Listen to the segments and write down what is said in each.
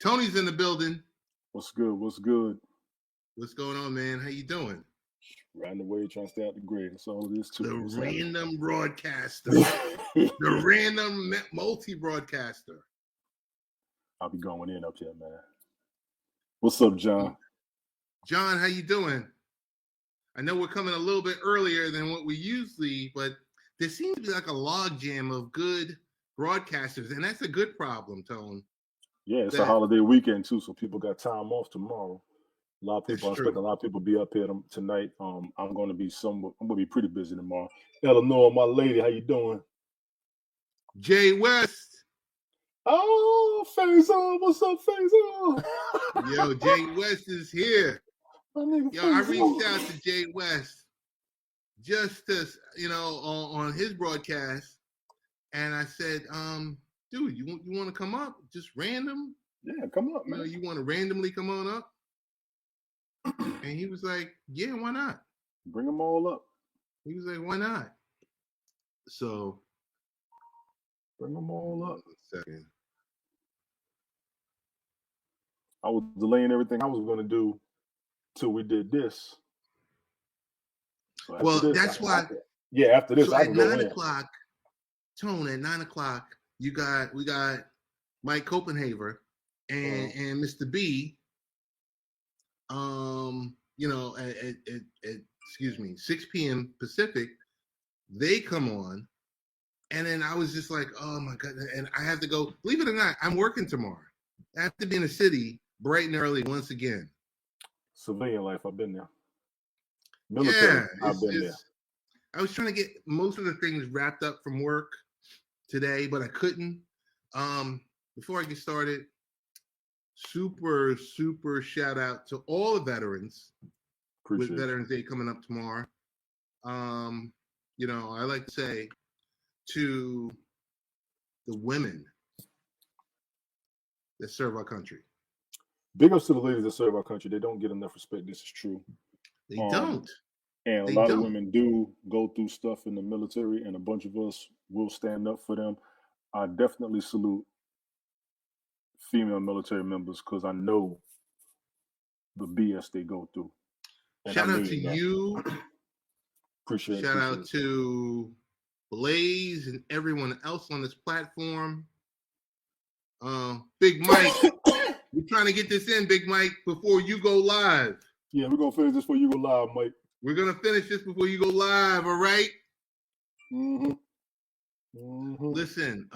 Tony's in the building. What's good? What's good? What's going on, man? How you doing? Riding the wave, trying to stay out the grade. That's all it is too. The random broadcaster. The random multi-broadcaster. I'll be going in up here, man. What's up, John? John, how you doing? I know we're coming a little bit earlier than what we usually, but there seems to be like a logjam of good broadcasters, and that's a good problem, Tone. Yeah, it's a holiday weekend too, so people got time off tomorrow. A lot of people, I expect a lot of people be up here tonight. I'm going to be pretty busy tomorrow. Eleanor, my lady, how you doing? Jay West. Oh, Faisal, what's up, Faisal? Yo, Jay West is here. I reached out to Jay West just to, on his broadcast, and I said, dude, you want to come up? Just random? Yeah, come up, man. You want to randomly come on up? And he was like, yeah, why not? Bring them all up. He was like, why not? So. Bring them all up. 1 second. I was delaying everything I was going to do till we did this. So that's why. After this, I at can go 9 o'clock, Tone, at 9 o'clock, we got Mike Copenhaver and Mr. B. At 6 p.m. Pacific, they come on, and then I was just like, oh my God, and I have to go. Believe it or not, I'm working tomorrow. I have to be in the city bright and early once again. Civilian life, I've been there. Military, I've been there. I was trying to get most of the things wrapped up from work today, but I couldn't. Before I get started, super shout out to all the veterans. With Veterans Day coming up tomorrow. I like to say to the women that serve our country. Big ups to the ladies that serve our country. They don't get enough respect. This is true. They don't. And a lot of women do go through stuff in the military, and a bunch of us will stand up for them. I definitely salute female military members because I know the BS they go through. And shout out to you. Appreciate it. Shout out to Blaze and everyone else on this platform. Big Mike, we're trying to get this in, Big Mike, before you go live. Yeah, we're going to finish this before you go live, Mike. We're going to finish this before you go live, all right? Mm-hmm. Mm-hmm. Listen,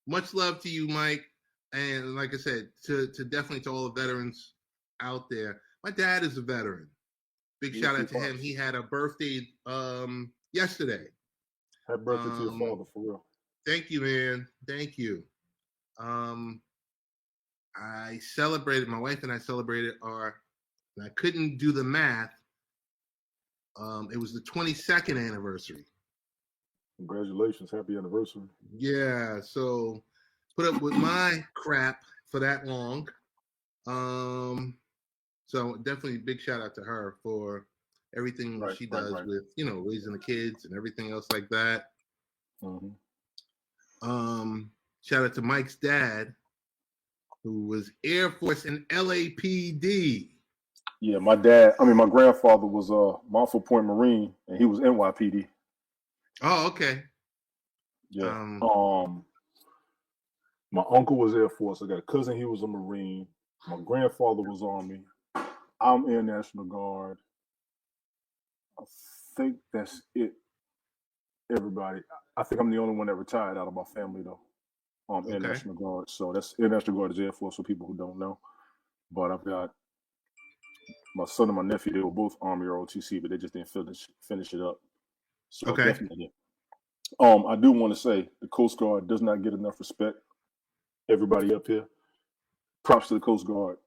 much love to you, Mike. And like I said, to definitely to all the veterans out there. My dad is a veteran. Big shout out to him. He had a birthday yesterday. Happy birthday to your father, for real. Thank you, man. Thank you. I celebrated, my wife and I celebrated and I couldn't do the math. It was the 22nd anniversary. Congratulations. Happy anniversary. Yeah. So put up with my crap for that long. So definitely big shout out to her for everything she does with, raising the kids and everything else like that. Mm-hmm. Shout out to Mike's dad, who was Air Force and LAPD. Yeah, my grandfather was a Montford Point Marine, and he was NYPD. Oh, okay. Yeah. My uncle was Air Force. I got a cousin, he was a Marine. My grandfather was Army. I'm Air National Guard. I think that's it. Everybody. I think I'm the only one that retired out of my family, though. Air National Guard. So that's Air National Guard is Air Force for people who don't know. But I've got my son and my nephew. They were both Army or OTC, but they just didn't finish it up. So definitely. I do want to say the Coast Guard does not get enough respect. Everybody up here, props to the Coast Guard.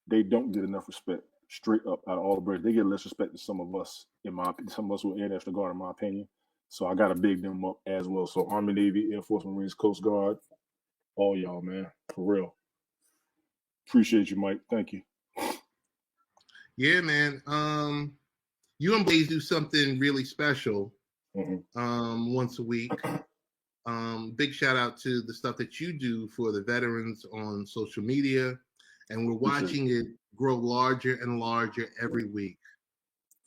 They don't get enough respect. Straight up out of all the branches. They get less respect than some of us, some of us who are Air National Guard, in my opinion. So I got to big them up as well. So Army, Navy, Air Force, Marines, Coast Guard, all y'all, man, for real. Appreciate you, Mike. Thank you. Yeah, man. You and Blaze do something really special once a week. Big shout out to the stuff that you do for the veterans on social media, and we're watching it grow larger and larger every week.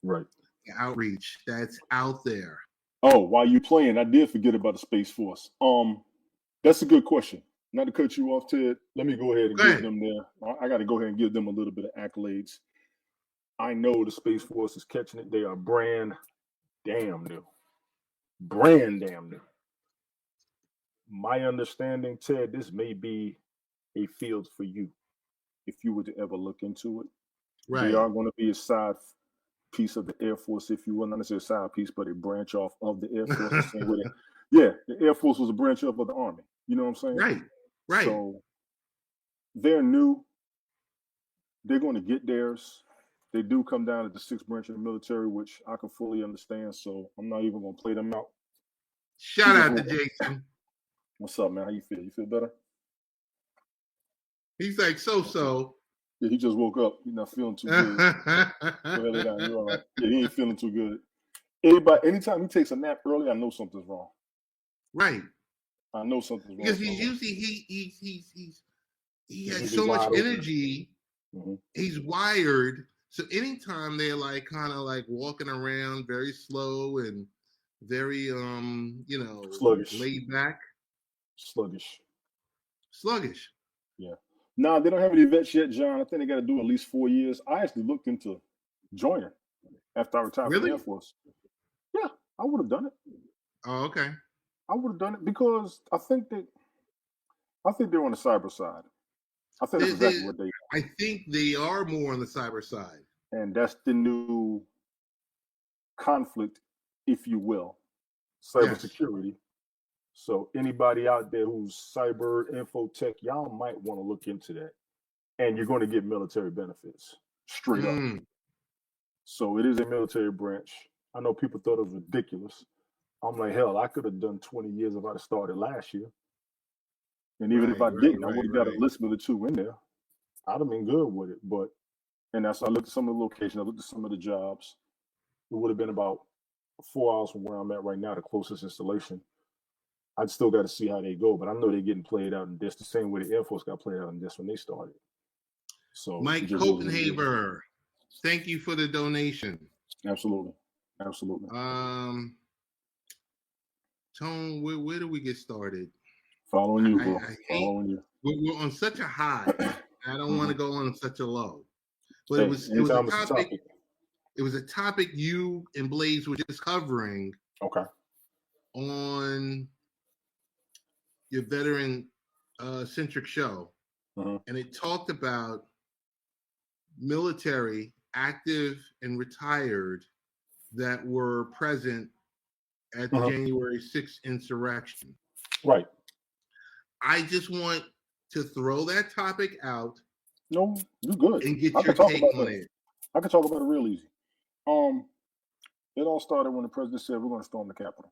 Right. The outreach that's out there. Oh, while you playing, I did forget about the Space Force. That's a good question. Not to cut you off, Ted. Let me go ahead and give them I got to go ahead and give them a little bit of accolades. I know the Space Force is catching it. They are brand damn new. Brand damn new. My understanding, Ted, this may be a field for you if you were to ever look into it. Right. They are going to be a side piece of the Air Force, if you will, not necessarily a side piece, but a branch off of the Air Force. The same way the Air Force was a branch off of the Army. You know what I'm saying? Right. So they're new. They're going to get theirs. They do come down at the 6th branch of the military, which I can fully understand. So I'm not even going to play them out. Shout out to Jason. What's up, man? How you feel? You feel better? He's like, so. Yeah, he just woke up. He's not feeling too good. You're all right. Yeah, he ain't feeling too good. Anytime he takes a nap early, I know something's wrong. Right. I know something's wrong. Because he's usually he has so much energy. Mm-hmm. He's wired. So anytime they're like kind of like walking around very slow and very sluggish, laid back. Sluggish. Yeah. No, they don't have any vets yet, John. I think they got to do at least 4 years. I actually looked into joining after I retired from the Air Force. Yeah, I would have done it. Oh, okay. I would have done it because I think they're on the cyber side. I think that's exactly what they are. I think they are more on the cyber side. And that's the new conflict, if you will, cybersecurity. Yes. So anybody out there who's cyber infotech, y'all might want to look into that. And you're going to get military benefits straight up. So it is a military branch. I know people thought it was ridiculous. I'm like, hell, I could have done 20 years if I'd have started last year. And even if I didn't, I would have got a list with the 2 in there. I'd have been good with it. I looked at some of the locations, I looked at some of the jobs. It would have been about 4 hours from where I'm at right now, the closest installation. I'd still got to see how they go, but I know they're getting played out in this the same way the Air Force got played out in this when they started. So Mike Copenhaver, thank you for the donation. Absolutely. Tone, where do we get started? Following you, bro. Following you. We're on such a high. I don't want to go on such a low. But it was a topic. It was a topic you and Blaze were just covering. Okay. On your veteran centric show. And it talked about military, active and retired, that were present at the January 6th insurrection. Right. I just want to throw that topic out. No, you're good. And get your take on it. I can talk about it real easy. It all started when the president said we're going to storm the Capitol.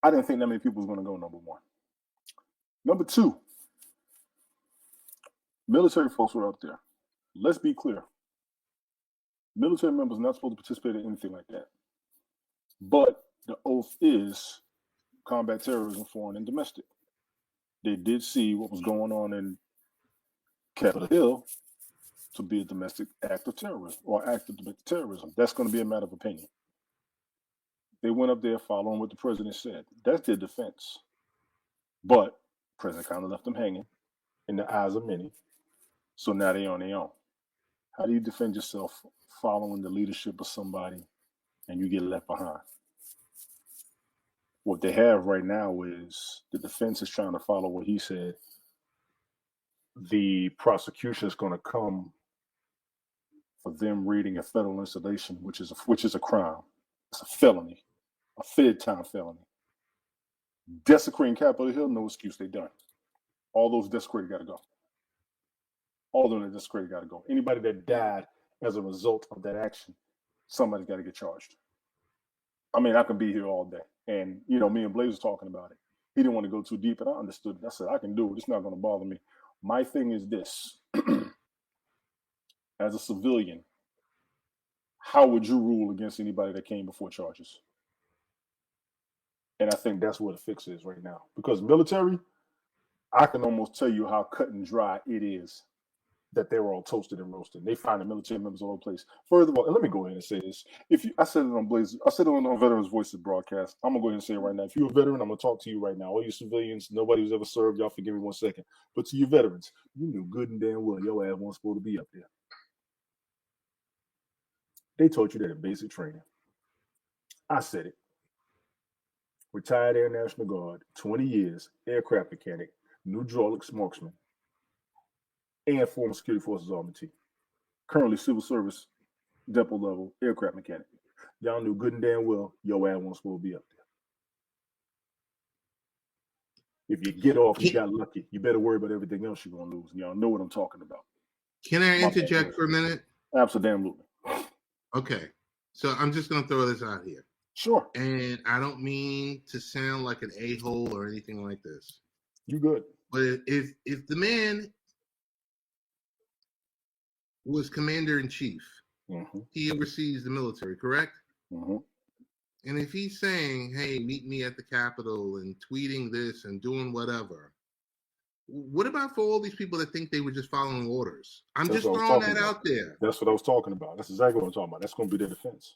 I didn't think that many people was going to go, number one. Number two, military folks were out there. Let's be clear. Military members are not supposed to participate in anything like that. But the oath is combat terrorism, foreign and domestic. They did see what was going on in Capitol Hill to be a domestic act of terrorism or act of domestic terrorism. That's going to be a matter of opinion. They went up there following what the president said. That's their defense. But the president kind of left them hanging in the eyes of many. So now they're on their own. How do you defend yourself following the leadership of somebody and you get left behind? What they have right now is the defense is trying to follow what he said. The prosecution is going to come for them reading a federal installation, which is a crime. It's a felony, a Fed time felony. Desecrating Capitol Hill, no excuse. They done. All those desecrated got to go. All of them that desecrated got to go. Anybody that died as a result of that action, somebody's got to get charged. I mean, I can be here all day. And, me and Blaze was talking about it. He didn't want to go too deep, and I understood it. I said, I can do it. It's not going to bother me. My thing is this. As a civilian, how would you rule against anybody that came before charges? And I think that's where the fix is right now. Because military, I can almost tell you how cut and dry it is that they're all toasted and roasted. They find the military members all over the place. Furthermore, and let me go ahead and say this. I said it on Blaze, I said it on Veterans Voices broadcast. I'm gonna go ahead and say it right now. If you're a veteran, I'm gonna talk to you right now. All you civilians, nobody who's ever served, y'all forgive me 1 second. But to you veterans, you knew good and damn well your ass wasn't supposed to be up there. They taught you that in basic training. I said it. Retired Air National Guard, 20 years, aircraft mechanic, new hydraulics marksman, and former Security Forces augmentee. Currently civil service depot level aircraft mechanic. Y'all knew good and damn well your ass wasn't supposed to be up there. If you get off, you got lucky. You better worry about everything else you're gonna lose. And y'all know what I'm talking about. Can I interject for a minute? Absolutely. Okay. So I'm just gonna throw this out here. Sure. And I don't mean to sound like an a-hole or anything like this. You good. But if the man was commander-in-chief, he oversees the military, correct? And if he's saying, hey, meet me at the Capitol and tweeting this and doing whatever, what about for all these people that think they were just following orders? I'm just throwing that out there. That's what I was talking about. That's exactly what I'm talking about. That's going to be their defense.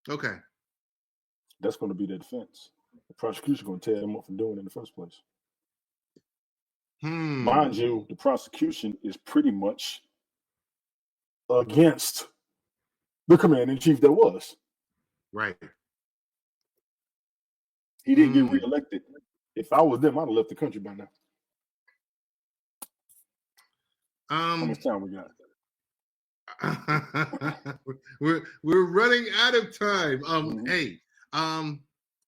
Okay. That's going to be their defense. The prosecution going to tear them up for doing it in the first place. Mind you, the prosecution is pretty much against the commander-in-chief that was. Right. He didn't get reelected. If I was them, I'd have left the country by now. How much time we got? we're running out of time. Hey, I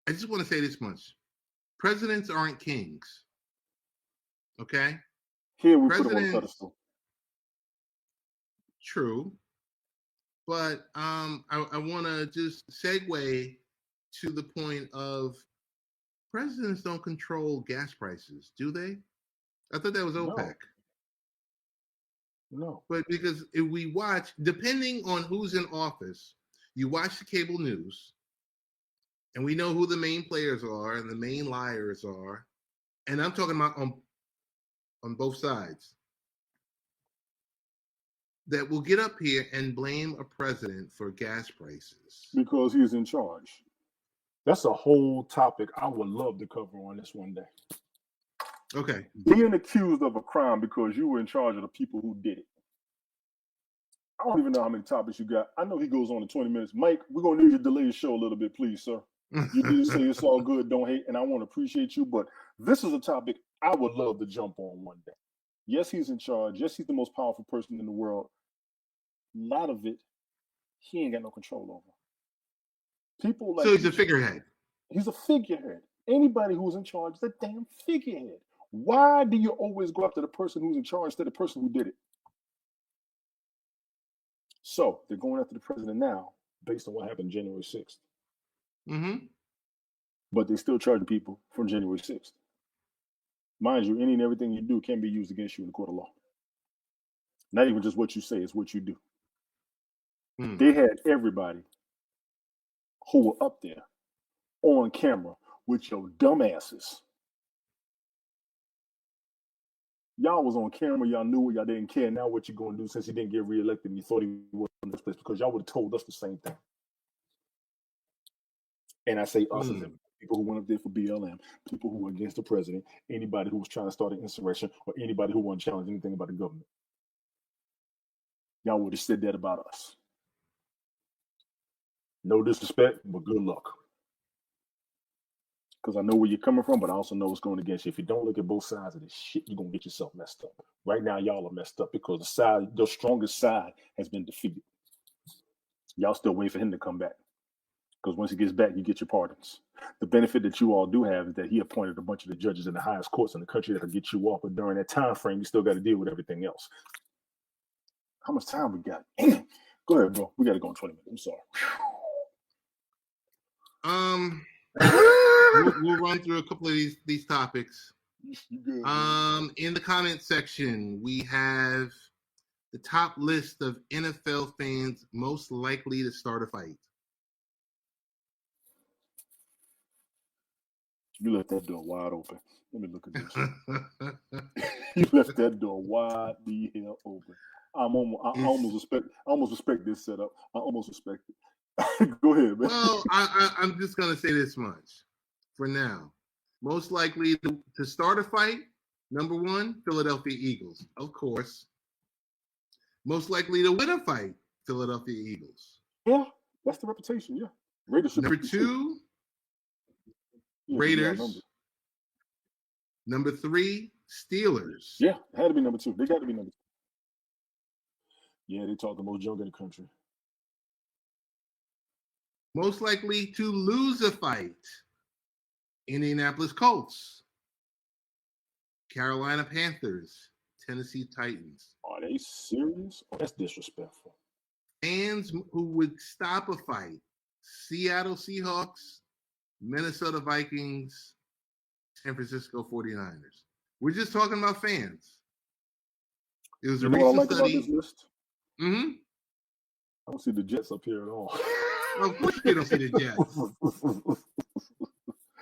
just want to say this much. Presidents aren't kings. Okay? Here we put them on a pedestal. True. But I want to just segue to the point of presidents don't control gas prices, do they? I thought that was OPEC. No. But because if we watch, depending on who's in office, you watch the cable news, and we know who the main players are and the main liars are. And I'm talking about on both sides. That will get up here and blame a president for gas prices. Because he's in charge. That's a whole topic I would love to cover on this one day. Okay. Being accused of a crime because you were in charge of the people who did it. I don't even know how many topics you got. I know he goes on in 20 minutes. Mike, we're going to need you to delay the show a little bit, please, sir. You did say it's all good, don't hate, and I want to appreciate you, but this is a topic I would love to jump on one day. Yes, he's in charge. Yes, he's the most powerful person in the world. A lot of it, he ain't got no control over. People like so he's a figurehead. He's a figurehead. Anybody who's in charge is a damn figurehead. Why do you always go after the person who's in charge instead of the person who did it? So they're going after the president now based on what happened January 6th. But they still charge people from January 6th. Mind you, any and everything you do can be used against you in the court of law. Not even just what you say, it's what you do. They had everybody who were up there on camera with your dumb asses. Y'all was on camera, y'all knew it, y'all didn't care. Now what you going to do since he didn't get reelected and you thought he was in this place? Because y'all would have told us the same thing. And I say us as people who went up there for BLM, people who were against the president, anybody who was trying to start an insurrection, or anybody who wanted to challenge anything about the government. Y'all would have said that about us. No disrespect, but good luck. Because I know where you're coming from, but I also know what's going against you. If you don't look at both sides of this shit, you're going to get yourself messed up. Right now, y'all are messed up because the strongest side has been defeated. Y'all still waiting for him to come back. Because once he gets back, you get your pardons. The benefit that you all do have is that he appointed a bunch of the judges in the highest courts in the country that'll get you off. But during that time frame, you still got to deal with everything else. How much time we got? Go ahead, bro. We got to go in 20 minutes. I'm sorry. We'll run through a couple of these topics. In the comment section, we have the top list of NFL fans most likely to start a fight. You left that door wide open. Let me look at this. You left that door wide the hell open. I almost respect this setup. I almost respect it. Go ahead, man. Well, I'm just gonna say this much for now. Most likely to start a fight, number one, Philadelphia Eagles, of course. Most likely to win a fight, Philadelphia Eagles. Yeah, that's the reputation. Yeah, Raiders. Number two, Raiders. Number three, Steelers. Yeah, it had to be number two. They got to be number two. Yeah, they talk the most junk in the country. Most likely to lose a fight, Indianapolis Colts, Carolina Panthers, Tennessee Titans. Are they serious? Oh, that's disrespectful. Fans who would stop a fight, Seattle Seahawks, Minnesota Vikings, San Francisco 49ers. We're just talking about fans. It was a recent study. About this list? Mm-hmm. I don't see the Jets up here at all. Of course you don't see the Jets.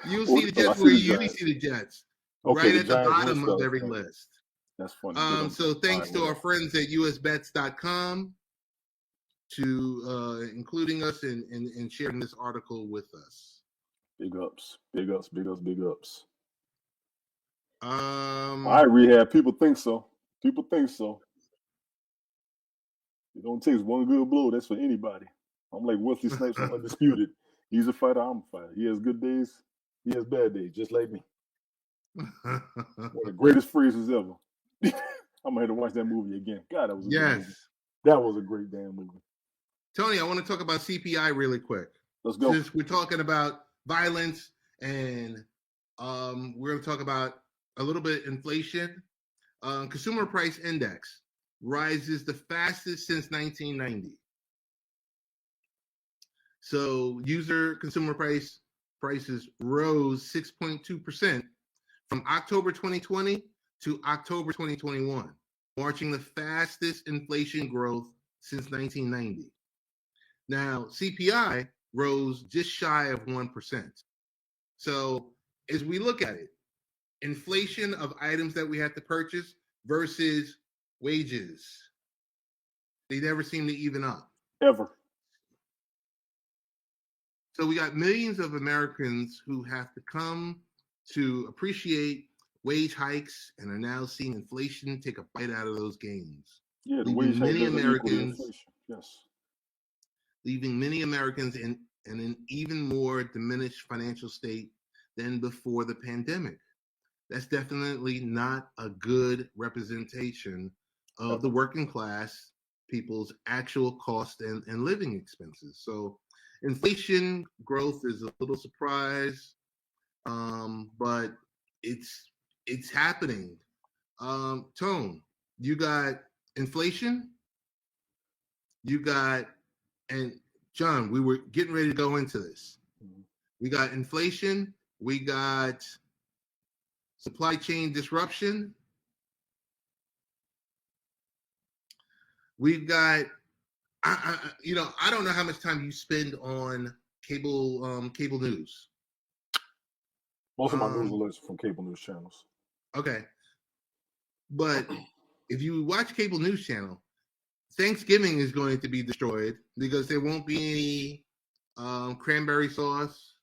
You'll see the Jets where you usually see the Jets. Okay, right at the bottom of every list. That's funny. So thanks to our friends at usbets.com to including us and sharing this article with us. Big ups. All right, Rehab. People think so. It don't take one good blow. That's for anybody. I'm like Wesley Snipes. I'm undisputed. He's a fighter. I'm a fighter. He has good days. He has bad days, just like me. One of the greatest phrases ever. I'm going to watch that movie again. God, that was a good movie. That was a great damn movie. Tony, I want to talk about CPI really quick. Let's go. Since we're talking about violence and we're going to talk about a little bit inflation. Consumer Price Index rises the fastest since 1990. So user consumer prices rose 6.2% from October 2020 to October 2021, marking the fastest inflation growth since 1990. Now, CPI rose just shy of 1%. So as we look at it, inflation of items that we have to purchase versus wages, they never seem to even up. Ever. So we got millions of Americans who have to come to appreciate wage hikes and are now seeing inflation take a bite out of those gains. Yeah, the wage hike many Americans, yes, leaving many Americans in an even more diminished financial state than before the pandemic. That's definitely not a good representation of the working class people's actual cost and living expenses. So inflation growth is a little surprise, but it's happening. Tone, you got inflation, and John, we were getting ready to go into this. We got inflation, we got supply chain disruption, we've got I don't know how much time you spend on cable news. Most of my news alerts are from cable news channels. Okay. But if you watch cable news channel, Thanksgiving is going to be destroyed because there won't be any cranberry sauce,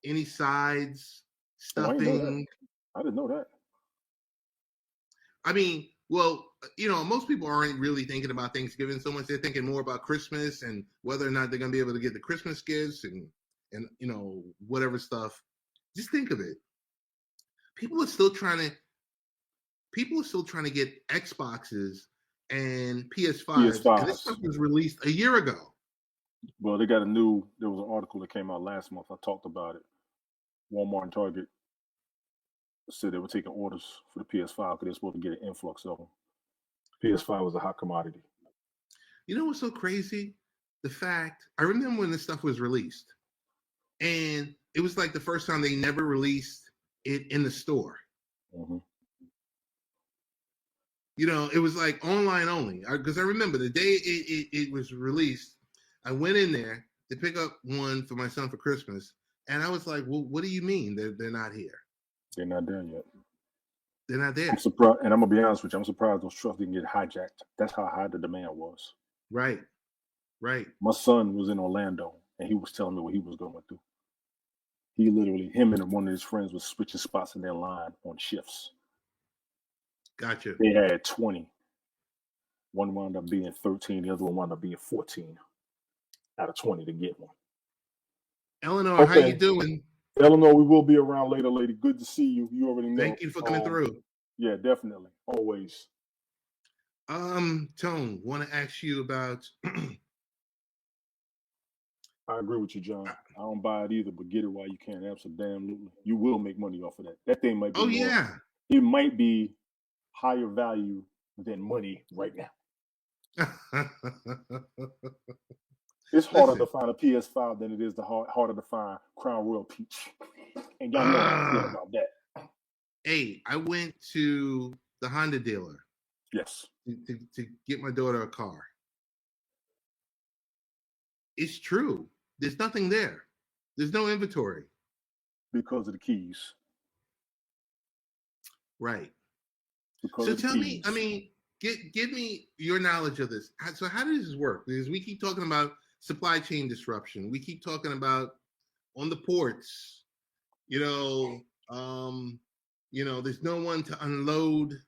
any sides, stuffing. I didn't know that. I mean, well, most people aren't really thinking about Thanksgiving so much. They're thinking more about Christmas and whether or not they're going to be able to get the Christmas gifts and whatever stuff. Just think of it. People are still trying to get Xboxes and PS5s. And this stuff was released a year ago. Well, there was an article that came out last month. I talked about it. Walmart and Target said they were taking orders for the PS5 because they're supposed to get an influx of them. PS5 was a hot commodity. You know what's so crazy? The fact, I remember when this stuff was released, and it was like the first time they never released it in the store. Mm-hmm. It was like online only. Because I remember the day it was released, I went in there to pick up one for my son for Christmas, And I was like, well, what do you mean they're not here? They're not there yet. They're not there. I'm surprised, and I'm gonna be honest with you. I'm surprised those trucks didn't get hijacked. That's how high the demand was. Right. My son was in Orlando, and he was telling me what he was going through. He literally, him and one of his friends was switching spots in their line on shifts. Gotcha. They had 20. One wound up being 13. The other one wound up being 14 out of 20 to get one. Eleanor, how you doing? Eleanor, we will be around later, lady. Good to see you. You already know. Thank you for coming through. Yeah, definitely. Always. Tone, want to ask you about... I agree with you, John. I don't buy it either, but get it while you can. Absolutely. You will make money off of that. That thing might be yeah. It might be higher value than money right now. It's harder to find a PS5 than it is harder to find Crown Royal Peach. And y'all know how I feel about that. Hey, I went to the Honda dealer. Yes. To get my daughter a car. It's true. There's nothing there. There's no inventory. Because of the keys. Right. Because so tell me, I mean, give me your knowledge of this. So how does this work? Because we keep talking about supply chain disruption. We keep talking about on the ports, there's no one to unload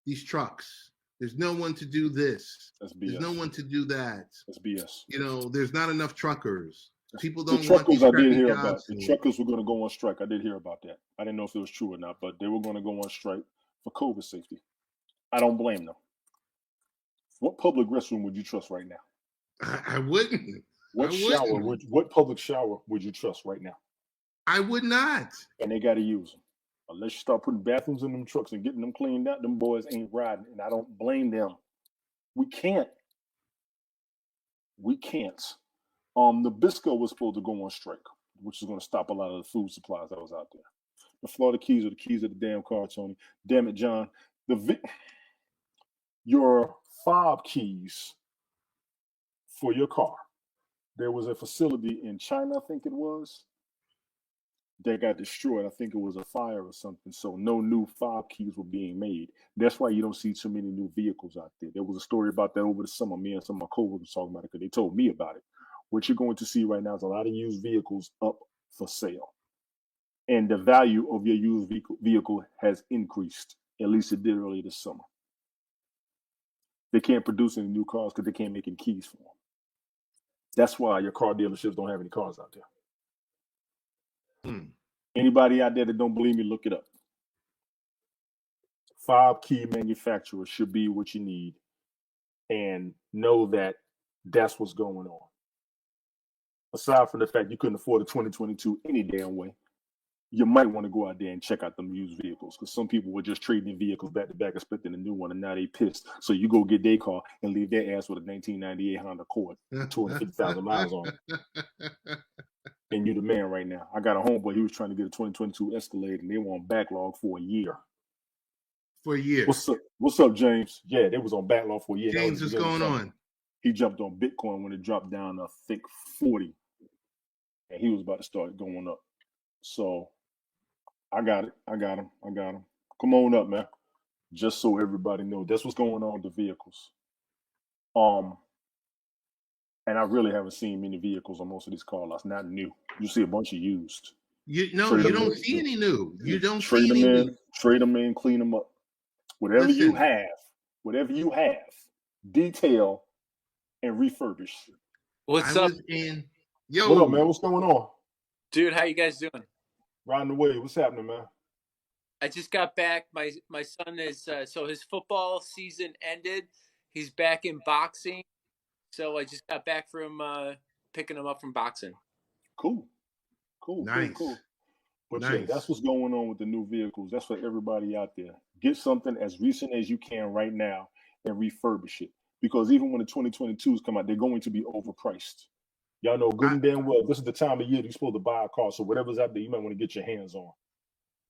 these trucks. There's no one to do this. That's BS. There's no one to do that. That's BS. There's not enough truckers. People don't want these crappy jobs. The truckers were going to go on strike. I did hear about that. I didn't know if it was true or not, but they were going to go on strike for COVID safety. I don't blame them. What public restroom would you trust right now? I wouldn't. What public shower would you trust right now? I would not. And they got to use them. Unless you start putting bathrooms in them trucks and getting them cleaned out, them boys ain't riding. And I don't blame them. We can't. Nabisco was supposed to go on strike, which is going to stop a lot of the food supplies that was out there. The Florida keys are the keys of the damn car, Tony. Damn it, John. Your fob keys for your car. There was a facility in China, I think it was, that got destroyed. I think it was a fire or something. So no new fob keys were being made. That's why you don't see too many new vehicles out there. There was a story about that over the summer. Me and some of my coworkers talking about it because they told me about it. What you're going to see right now is a lot of used vehicles up for sale. And the value of your used vehicle has increased. At least it did earlier this summer. They can't produce any new cars because they can't make any keys for them. That's why your car dealerships don't have any cars out there. Anybody out there that don't believe me, look it up. Fob key manufacturers should be what you need. And know that that's what's going on. Aside from the fact you couldn't afford a 2022 any damn way, you might want to go out there and check out them used vehicles because some people were just trading vehicles back to back expecting a new one and now they pissed. So you go get their car and leave their ass with a 1998 Honda Accord, 250,000 miles on it. And you the man right now. I got a homeboy, he was trying to get a 2022 Escalade and they were on backlog for a year. For a year. What's up, James? Yeah, they was on backlog for a year. James, what's going on? He jumped on Bitcoin when it dropped down, I think, 40. And he was about to start going up. So I got it. I got him. Come on up, man. Just so everybody knows. That's what's going on with the vehicles. And I really haven't seen many vehicles on most of these car lots. Not new. You see a bunch of used. You don't see any new. You don't trade see them any in, trade them in, clean them up. Whatever you have, detail and refurbish. What's up? Yo. What up, man? What's going on? Dude, how you guys doing? Riding the wave. What's happening, man? I just got back. My son is so his football season ended. He's back in boxing. So I just got back from picking him up from boxing. Cool. Nice. Cool. But nice. Yeah, that's what's going on with the new vehicles. That's for everybody out there. Get something as recent as you can right now and refurbish it. Because even when the 2022s come out, they're going to be overpriced. Y'all know good and damn well this is the time of year you're supposed to buy a car. So whatever's out there, you might want to get your hands on.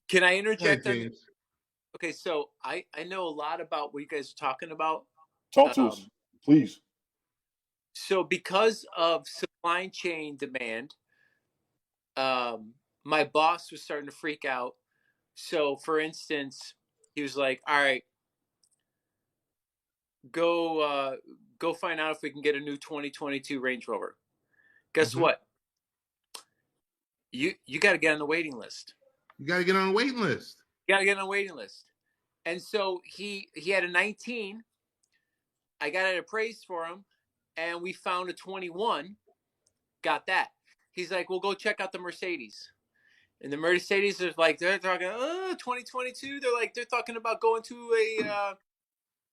Can I interject? Okay, so I know a lot about what you guys are talking about. Talk to us, please. So because of supply chain demand, my boss was starting to freak out. So, for instance, he was like, "All right, go find out if we can get a new 2022 Range Rover." Guess what? You got to get on the waiting list. You got to get on a waiting list. You got to get on a waiting list. And so he had a 19. I got it appraised for him, and we found a 21. Got that. He's like, "Well, go check out the Mercedes." And the Mercedes is like, they're talking, 2022. They're talking about going to a,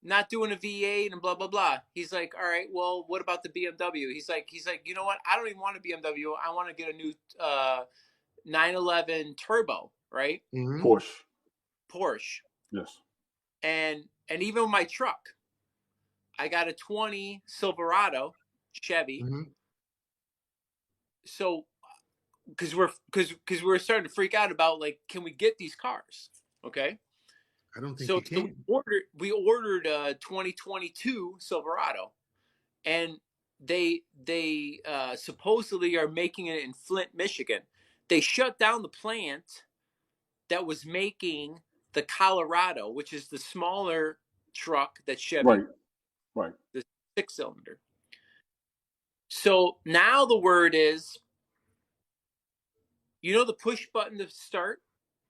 not doing a V8 and blah, blah, blah. He's like, all right, well, what about the BMW? He's like, you know what? I don't even want a BMW. I want to get a new 911 turbo, right? Mm-hmm. Porsche. Yes. And even my truck, I got a 20 Silverado Chevy. Mm-hmm. So, because we're starting to freak out about, like, can we get these cars? Okay. I don't think you can. So we ordered a 2022 Silverado, and they supposedly are making it in Flint, Michigan. They shut down the plant that was making the Colorado, which is the smaller truck that Chevy, right, the 6-cylinder. So now the word is, the push button to start?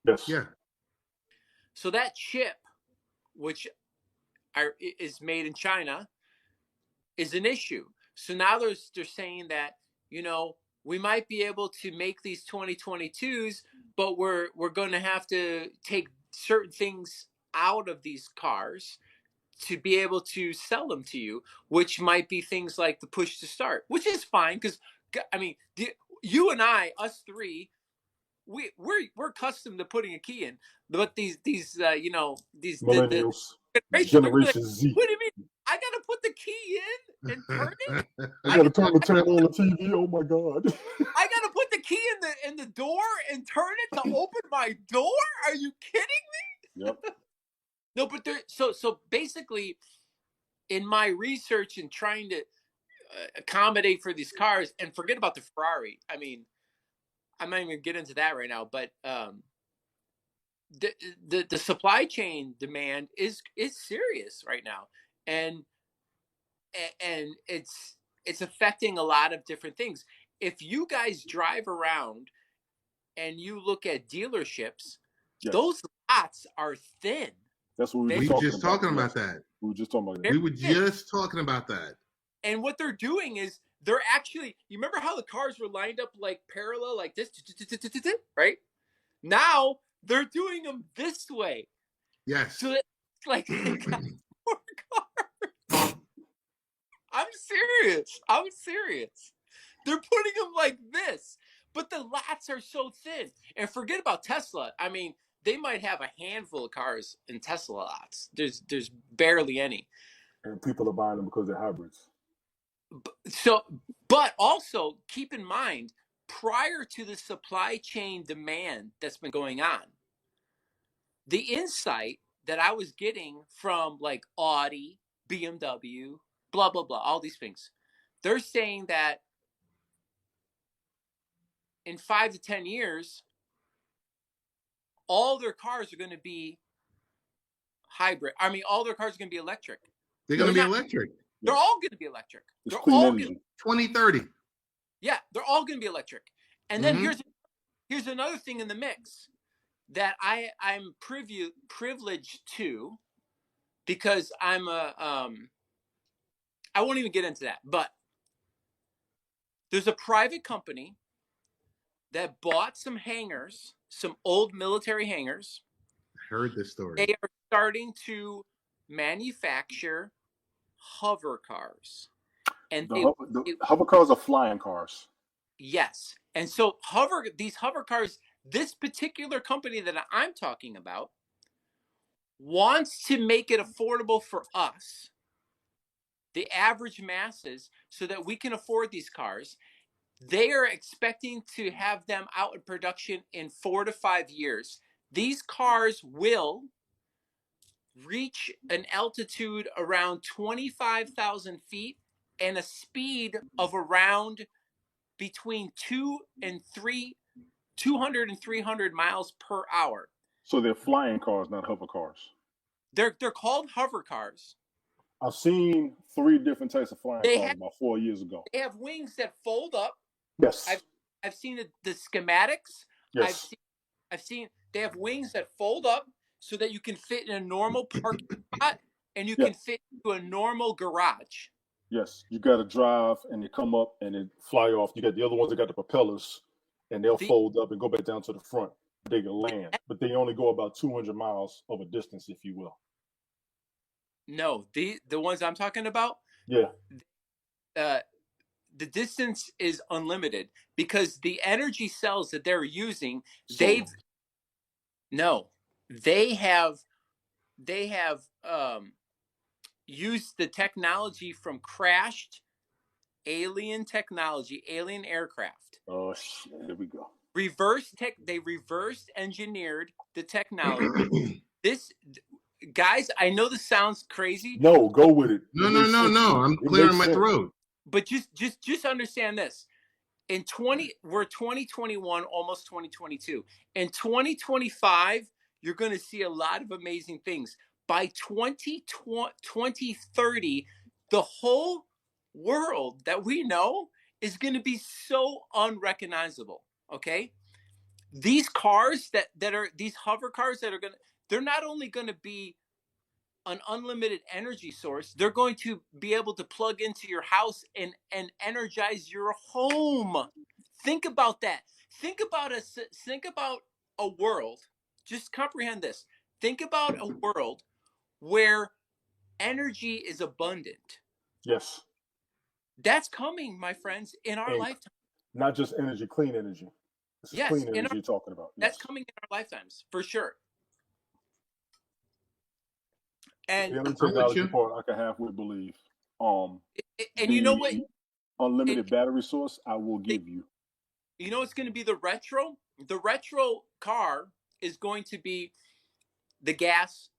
Yes. Yeah. So that chip, which is made in China, is an issue. So now they're saying that, we might be able to make these 2022s, but we're going to have to take certain things out of these cars to be able to sell them to you, which might be things like the push to start, which is fine because, I mean, you and I, us three, we're accustomed to putting a key in, but these millennials, Generation Z. What do you mean? I gotta put the key in and turn it. I gotta turn on the TV. Oh my god! I gotta put the key in the door and turn it to open my door. Are you kidding me? Yep. No, but so basically, in my research and trying to accommodate for these cars, and forget about the Ferrari. I mean, I'm not even gonna get into that right now, but the supply chain demand is serious right now, and it's affecting a lot of different things. If you guys drive around and you look at dealerships, yes, those lots are thin. That's what we were just talking about that. We were just talking about that. We were just talking about that. And what they're doing is they're actually, you remember how the cars were lined up like parallel, like this, right? Now they're doing them this way. Yes. So it's like they got more cars. I'm serious. They're putting them like this, but the lots are so thin. And forget about Tesla. I mean, they might have a handful of cars in Tesla lots. There's barely any. And people are buying them because they're hybrids. But also keep in mind, prior to the supply chain demand that's been going on, the insight that I was getting from like Audi, BMW, blah, blah, blah, all these things, they're saying that in 5 to 10 years, all their cars are going to be hybrid. I mean, all their cars are going to be electric. They're going to be electric. They're all going to be electric. It's clean energy. 2030. Yeah, they're all going to be electric. And then here's another thing in the mix that I'm privileged to, because I'm I won't even get into that, but there's a private company that bought some hangars, some old military hangars. I heard this story. They are starting to manufacture hover cars. And the hover cars are flying cars. Yes. And so these hover cars, this particular company that I'm talking about wants to make it affordable for us, the average masses, so that we can afford these cars. They are expecting to have them out in production in 4 to 5 years. These cars will reach an altitude around 25,000 feet and a speed of around between 2 and 3 200 and 300 miles per hour. So they're flying cars, not hover cars. They're called hover cars. I've seen 3 different types of flying They cars have about 4 years ago. they have wings that fold up. Yes. I've seen the schematics. Yes. I've seen they have wings that fold up so that you can fit in a normal parking spot and you can fit into a normal garage. Yes. You got to drive and they come up and they fly off. You got the other ones that got the propellers and they'll fold up and go back down to the front. They can land, but they only go about 200 miles of a distance, if you will. No, the ones I'm talking about. Yeah. The distance is unlimited because the energy cells that they're using, Solar. they have used the technology from crashed alien technology, alien aircraft. Oh shit! Here we go. They reverse engineered the technology. Guys, I know this sounds crazy. No, go with it. No. I'm clearing my throat. But just understand this. We're 2021, almost 2022. In 2025, you're going to see a lot of amazing things. By 2030, the whole world that we know is going to be so unrecognizable. Okay, these cars that are these hover cars that are they're not only going to be an unlimited energy source, they're going to be able to plug into your house and energize your home. Think about that. Think about a world. Just comprehend this. Think about a world where energy is abundant. Yes. That's coming, my friends, in our lifetime. Not just energy, clean energy. This is clean energy you're talking about. That's coming in our lifetimes, for sure. And the only technology part I can halfway believe. And you know what? Unlimited battery source, I will give you. You know what's going to be the retro? The retro car is going to be the gas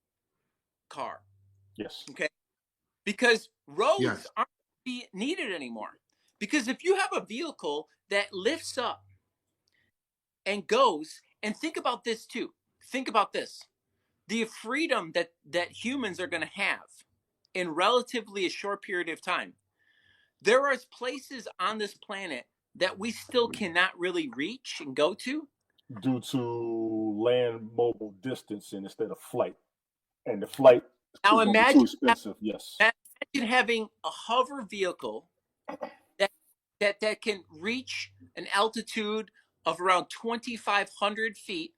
car. Yes. Okay. Because roads aren't be needed anymore. Because if you have a vehicle that lifts up and goes, and think about this too. Think about this. The freedom that humans are going to have in relatively a short period of time. There are places on this planet that we still cannot really reach and go to. Due to land mobile distancing instead of flight. And the flight now is imagine too expensive, yes. Imagine having a hover vehicle that can reach an altitude of around 2,500 feet,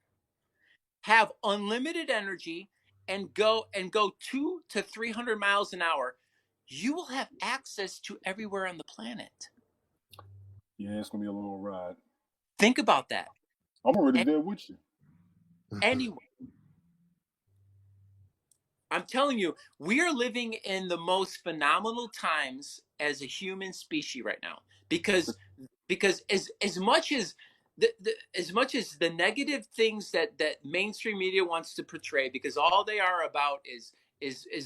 have unlimited energy, and go 200 to 300 miles an hour. You will have access to everywhere on the planet. Yeah, it's gonna be a little ride. Think about that. I'm already there with you. Anyway, I'm telling you, we are living in the most phenomenal times as a human species right now, because as much as the negative things that mainstream media wants to portray, because all they are about is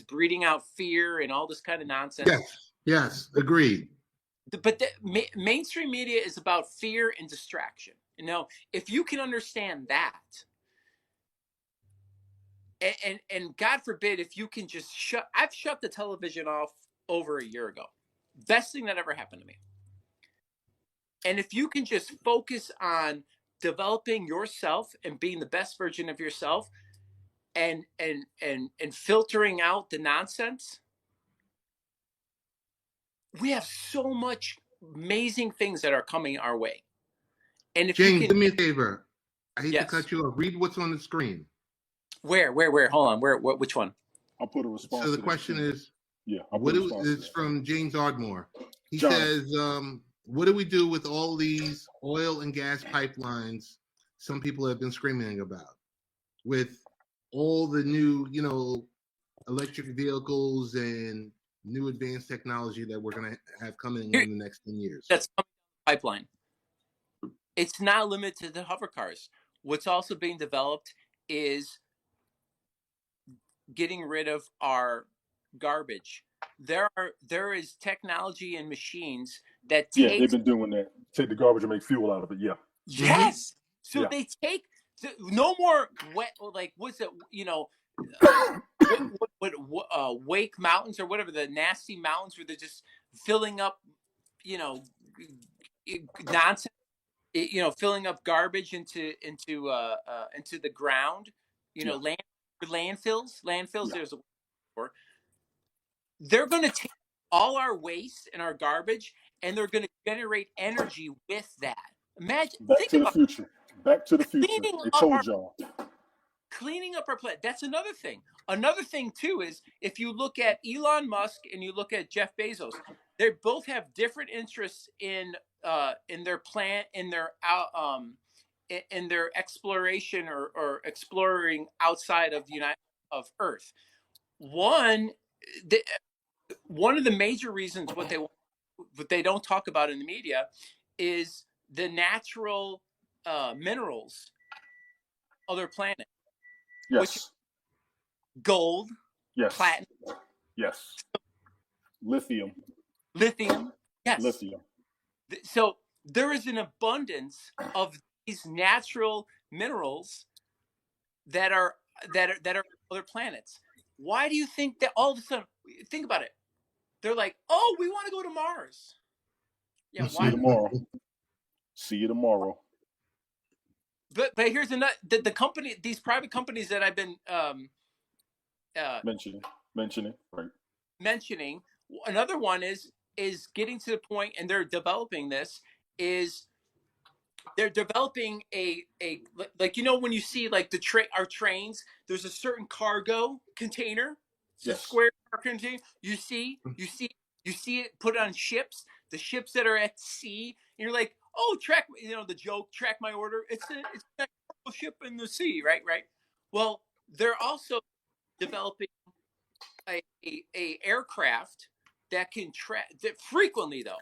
breeding out fear and all this kind of nonsense. Yes, agreed. But mainstream media is about fear and distraction. You know, if you can understand that, and God forbid, if you can just I've shut the television off over a year ago. Best thing that ever happened to me. And if you can just focus on developing yourself and being the best version of yourself, and filtering out the nonsense, we have so much amazing things that are coming our way. And if James, you can, do me a favor. I hate to cut you off. Read what's on the screen. Where? Hold on. Which one? I'll put a response. So the question is, it's from James Ardmore. He says, what do we do with all these oil and gas pipelines some people have been screaming about, with all the new, electric vehicles and new advanced technology that we're going to have coming in the next 10 years? That's coming down the pipeline. It's not limited to hover cars. What's also being developed is getting rid of our garbage. There is technology and machines that they've been doing that. Take the garbage and make fuel out of it. Yeah. Yes. So they take no more wet, like what's it? Wake Mountains or whatever, the nasty mountains where they're just filling up, nonsense, filling up garbage into the ground, landfills. Yeah. There's a word for. They're going to take all our waste and our garbage, and they're going to generate energy with that. Imagine, Back to the future. Back to the future. They told y'all. Cleaning up our planet. That's another thing. Another thing too is if you look at Elon Musk and you look at Jeff Bezos, they both have different interests in their plant, in their exploration or exploring outside of Earth. One of the major reasons what they don't talk about in the media is the natural minerals of their planet. Yes. Which gold, yes, platinum, yes, lithium, yes. Lithium. So there is an abundance of these natural minerals that are other planets. Why do you think that all of a sudden? Think about it. They're like, "Oh, we want to go to Mars." Yeah, See you tomorrow. See you tomorrow. But here's another the company, these private companies that I've been mentioning, right? Mentioning. Another one is getting to the point, and they're developing this. They're developing a like when you see like our trains, there's a certain cargo container. It's a square container. You see it put on ships. The ships that are at sea, and you're like, oh, track. The joke, track my order. It's a ship in the sea, right? Well, they're also developing a aircraft that can that frequently, though,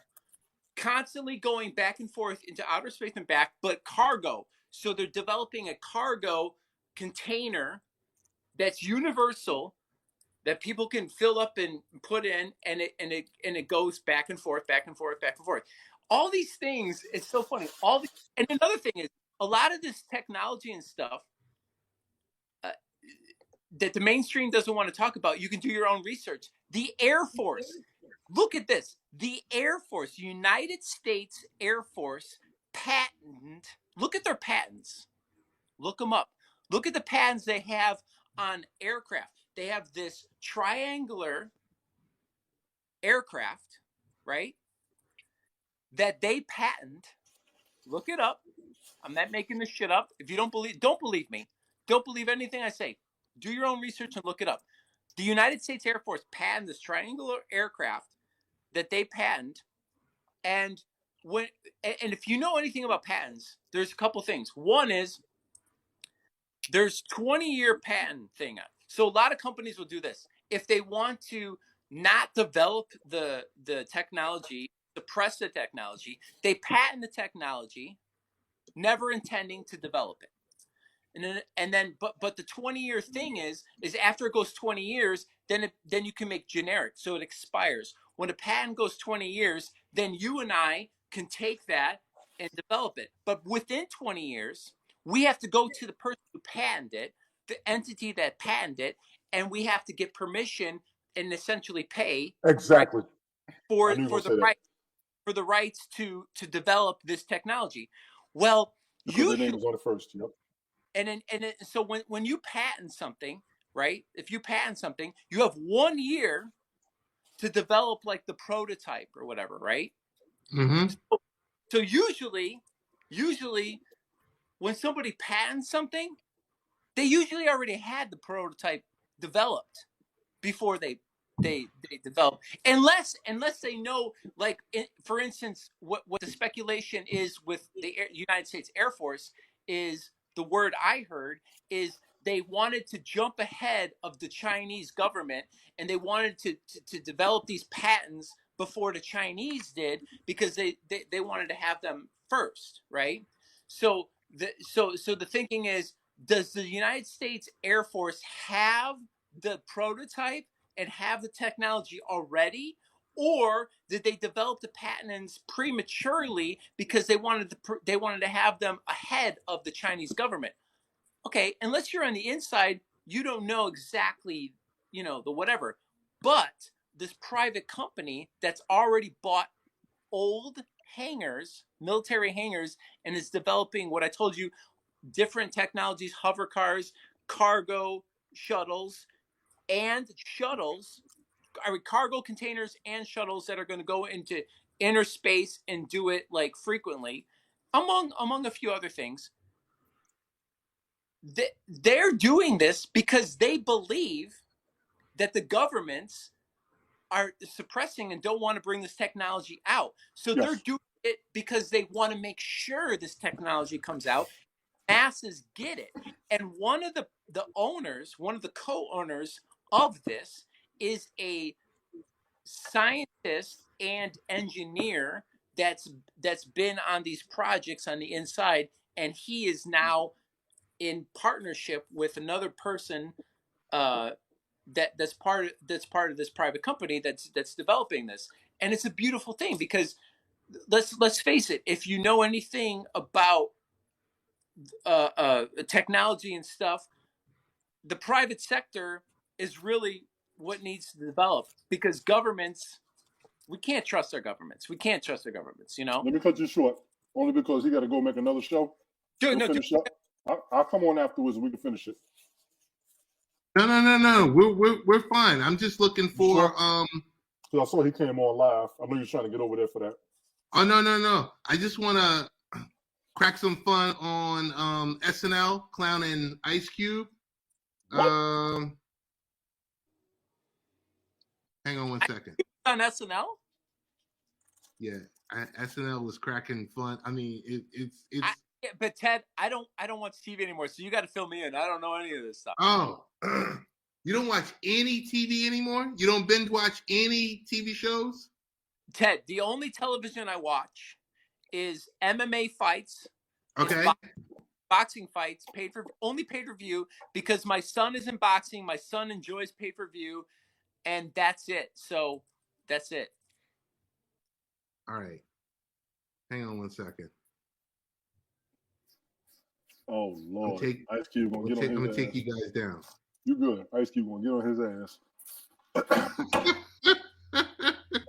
constantly going back and forth into outer space and back, but cargo. So they're developing a cargo container that's universal, that people can fill up and put in, and it goes back and forth, back and forth, back and forth. All these things, it's so funny. And another thing is, a lot of this technology and stuff that the mainstream doesn't want to talk about, you can do your own research. The Air Force, look at this. The Air Force, United States Air Force patent. Look at their patents. Look them up. Look at the patents they have on aircraft. They have this triangular aircraft, right? That they patent. Look it up. I'm not making this shit up. If you don't believe me. Don't believe anything I say. Do your own research and look it up. The United States Air Force patented this triangular aircraft that they patent, and if you know anything about patents, there's a couple things. One is there's 20-year patent thing. So a lot of companies will do this. If they want to not develop the technology, suppress the technology, they patent the technology, never intending to develop it. And then but the 20-year thing is after it goes 20 years, then you can make generic, so it expires. When a patent goes 20 years, then you and I can take that and develop it. But within 20 years, we have to go to the person who patented it, the entity that patented it, and we have to get permission and essentially pay exactly for the rights to develop this technology. Well, because the name was on it first. Yep. So when you patent something, right? If you patent something, you have 1 year to develop like the prototype or whatever, right? Mm-hmm. So usually when somebody patents something, they usually already had the prototype developed before they develop, unless they know, like for instance, what the speculation is with the United States Air Force is, the word I heard is they wanted to jump ahead of the Chinese government, and they wanted to develop these patents before the Chinese did, because they wanted to have them first, right? So the thinking is, does the United States Air Force have the prototype and have the technology already, Or did they develop the patents prematurely because they wanted to have them ahead of the Chinese government? Okay, unless you're on the inside, you don't know exactly, the whatever. But this private company that's already bought old hangars, military hangars, and is developing what I told you, different technologies, hover cars, cargo shuttles, and cargo containers and shuttles that are going to go into inner space and do it like frequently, among a few other things. They're doing this because they believe that the governments are suppressing and don't want to bring this technology out. So Yes. they're doing it because they want to make sure this technology comes out. Masses get it. And one of the co-owners of this is a scientist and engineer that's been on these projects on the inside, and he is now in partnership with another person that's part of this private company that's developing this. And it's a beautiful thing because let's face it, if you know anything about technology and stuff, the private sector is really what needs to develop, because governments, we can't trust our governments. Let me cut you short, only because he got to go make another show. Dude, We'll finish up. I'll come on afterwards and we can finish it. No. We're fine. I'm just looking for So I saw he came on live. I know you're trying to get over there for that. Oh no. I just want to crack some fun on SNL clowning Ice Cube. Hang on one second. On SNL? Yeah, SNL was cracking fun. I mean, it's. But Ted, I don't watch TV anymore, so you got to fill me in. I don't know any of this stuff. Oh, you don't watch any TV anymore? You don't binge watch any TV shows? Ted, the only television I watch is MMA fights. Okay. Boxing fights, only pay-per-view, because my son is in boxing. My son enjoys pay-per-view, and that's it. So that's it. All right. Hang on one second. Oh Lord, Ice Cube gonna get on his ass. I'm gonna take you guys down. You good? Ice Cube gonna get on his ass.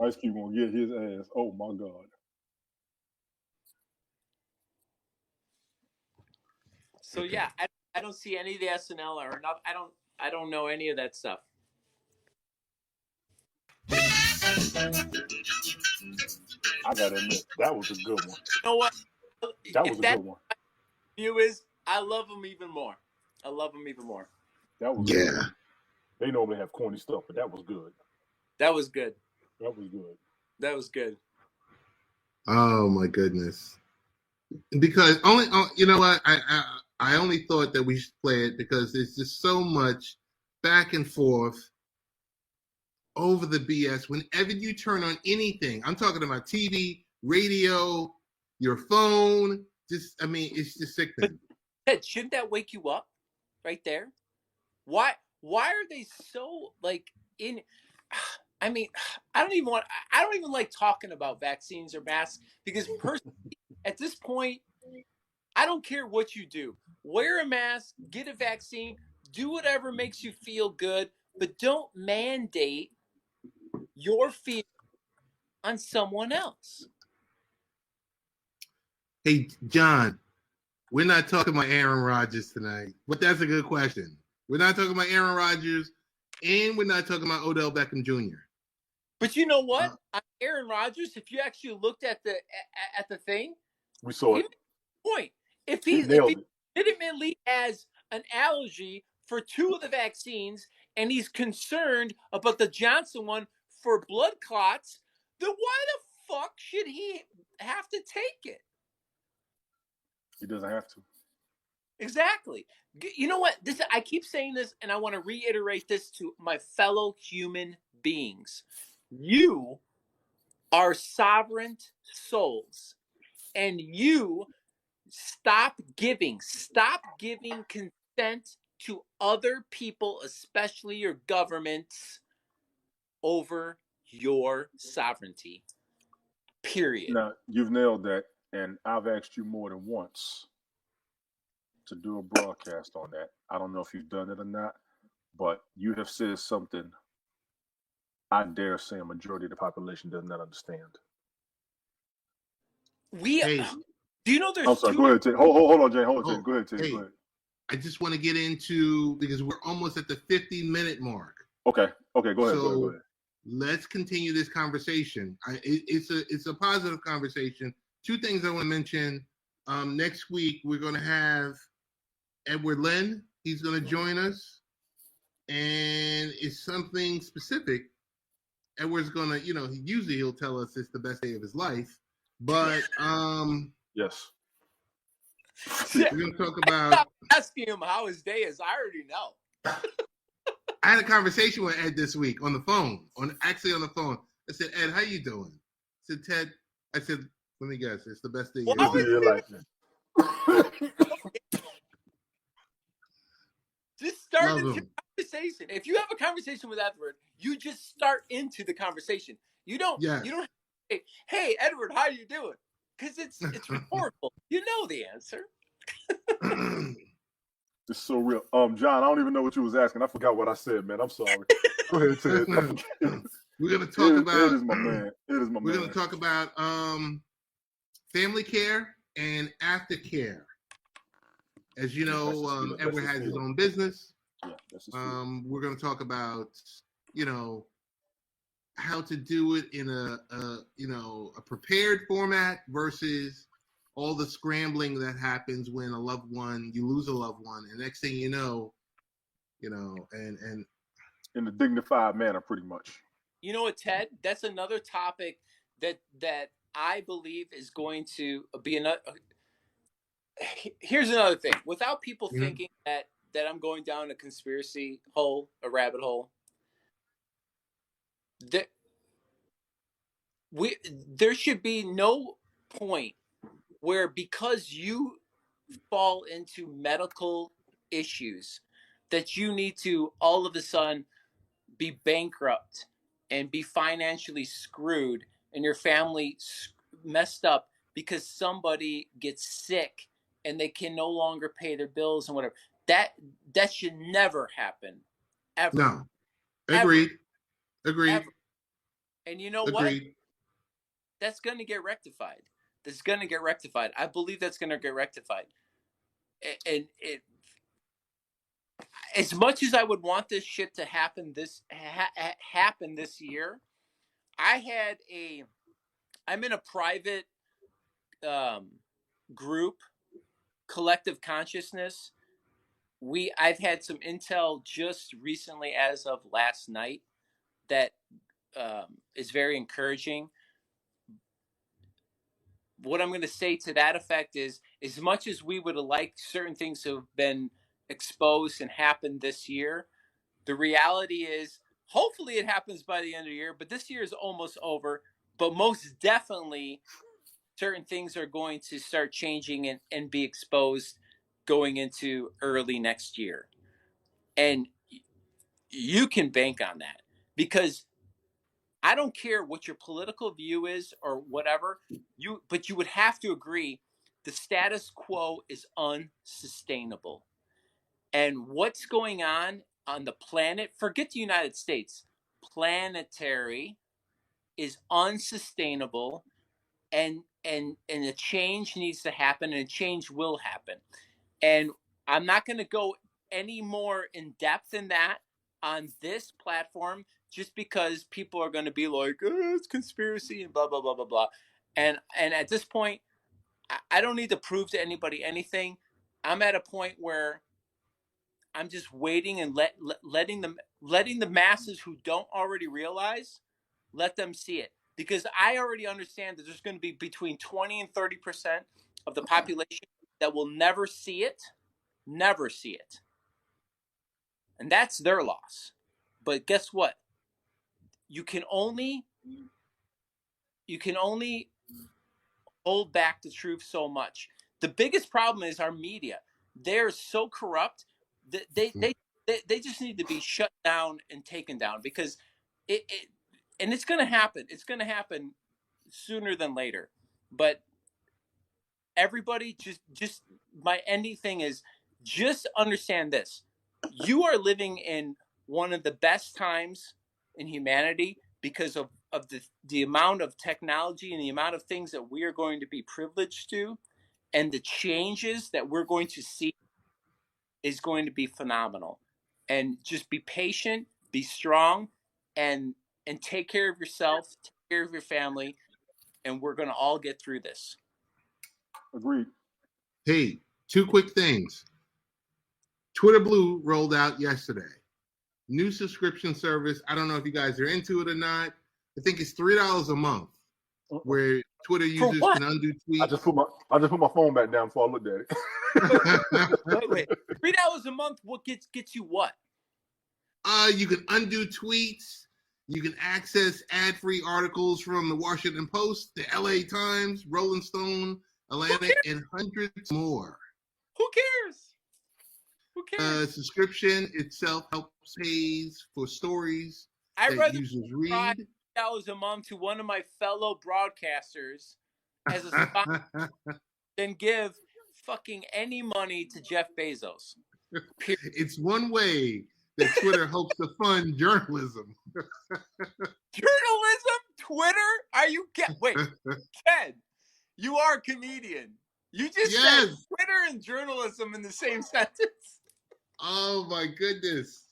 Ice Cube gonna get his ass. Oh my God. So yeah, I don't see any of the SNL or not. I don't know any of that stuff. I gotta admit, that was a good one. You know what? That was a good one. View is, I love them even more. That was yeah. Good. They normally have corny stuff, but that was good. That was good. Oh my goodness. Because you know what? I only thought that we should play it because there's just so much back and forth over the BS. Whenever you turn on anything, I'm talking about TV, radio, your phone. It's just sickening. But Ted, shouldn't that wake you up right there? Why are they so in? I mean, I don't even like talking about vaccines or masks, because personally, at this point, I don't care what you do. Wear a mask, get a vaccine, do whatever makes you feel good, but don't mandate your fear on someone else. Hey, John, we're not talking about Aaron Rodgers tonight, but that's a good question. We're not talking about Aaron Rodgers, and we're not talking about Odell Beckham Jr. But you know what? Aaron Rodgers, if you actually looked at the thing, we saw it. Point. If he legitimately has an allergy for 2 of the vaccines and he's concerned about the Johnson one for blood clots, then why the fuck should he have to take it? He doesn't have to. Exactly. You know what? I keep saying this, and I want to reiterate this to my fellow human beings. You are sovereign souls, and you stop giving consent to other people, especially your governments, over your sovereignty. Period. Now, you've nailed that, and I've asked you more than once to do a broadcast on that. I don't know if you've done it or not, but you have said something I dare say a majority of the population does not understand. Do you know there's I'm sorry, go ahead, Ted. Hold on, Jay. Hold on, Ted. Go ahead, Ted. Hey, go ahead. I just want to get into, because we're almost at the 50-minute mark. Okay, go ahead, So go ahead. let's continue this conversation. It's a positive conversation. Two things I want to mention. Next week, we're going to have Edward Lynn. He's going to join us. And it's something specific. Edward's going to, usually he'll tell us it's the best day of his life. But yes. We're going to talk about. I'm asking him how his day is. I already know. I had a conversation with Ed this week on the phone. Actually on the phone. I said, Ed, how you doing? I said, Ted. I said, let me guess. It's the best day of your life. Just start into conversation. If you have a conversation with Edward, you just start into the conversation. You don't. Yes. You don't have to say, "Hey, Edward, how you doing?" Because it's rhetorical. You know the answer. It's so real. John, I don't even know what you was asking. I forgot what I said, man. I'm sorry. Go ahead, Ted. We're gonna talk about. It is my man. We're gonna talk about family care and aftercare. As you know, Edward has his own business. Yeah, that's his we're gonna talk about, how to do it in a prepared format versus all the scrambling that happens when you lose a loved one, and next thing you know, and in a dignified manner, pretty much. You know what, Ted? That's another topic that I believe is going to be another. Here's another thing. Without people thinking that I'm going down a conspiracy hole, a rabbit hole, there should be no point where, because you fall into medical issues, that you need to all of a sudden be bankrupt and be financially screwed and your family messed up because somebody gets sick and they can no longer pay their bills and whatever. That should never happen, ever. No, agreed. Ever. And you know agreed. what? That's going to get rectified. I believe that's going to get rectified. And as much as I would want this shit to happen happen this year, I'm in a private group, Collective Consciousness. I've had some intel just recently, as of last night, that is very encouraging. What I'm going to say to that effect is, as much as we would have liked certain things to have been exposed and happened this year, the reality is, hopefully it happens by the end of the year, but this year is almost over. But most definitely, certain things are going to start changing and be exposed going into early next year. And you can bank on that, because I don't care what your political view is or whatever, but you would have to agree the status quo is unsustainable. And what's going on the planet, forget the United States, planetary, is unsustainable, and a change needs to happen, and a change will happen. And I'm not going to go any more in depth in that on this platform, just because people are going to be like, oh, it's conspiracy and blah, blah, blah, blah, blah. And at this point, I don't need to prove to anybody anything. I'm at a point where I'm just waiting and letting the masses who don't already realize, let them see it. Because I already understand that there's going to be between 20 and 30% of the population that will never see it. And that's their loss. But guess what? You can only hold back the truth so much. The biggest problem is our media. They're so corrupt that they just need to be shut down and taken down, because and it's going to happen. It's going to happen sooner than later. But everybody, just my ending thing is just understand this: you are living in one of the best times in humanity because of the amount of technology and the amount of things that we are going to be privileged to, and the changes that we're going to see is going to be phenomenal. And just be patient, be strong, and take care of yourself, take care of your family, and we're going to all get through this. Agreed. Hey, two quick things. Twitter Blue rolled out yesterday. New subscription service. I don't know if you guys are into it or not. I think it's $3 a month, where Twitter users can undo tweets. I just put my phone back down before I looked at it. Wait. $3 a month. What gets you what? You can undo tweets. You can access ad-free articles from the Washington Post, the LA Times, Rolling Stone, Atlantic, and hundreds more. Who cares? Who cares? Subscription itself helps pays for stories that users read. $5 a month to one of my fellow broadcasters as a sponsor than give fucking any money to Jeff Bezos. It's one way that Twitter hopes to fund journalism. Journalism? Twitter? Are you wait, Ted, you are a comedian. You just said Twitter and journalism in the same sentence. Oh my goodness.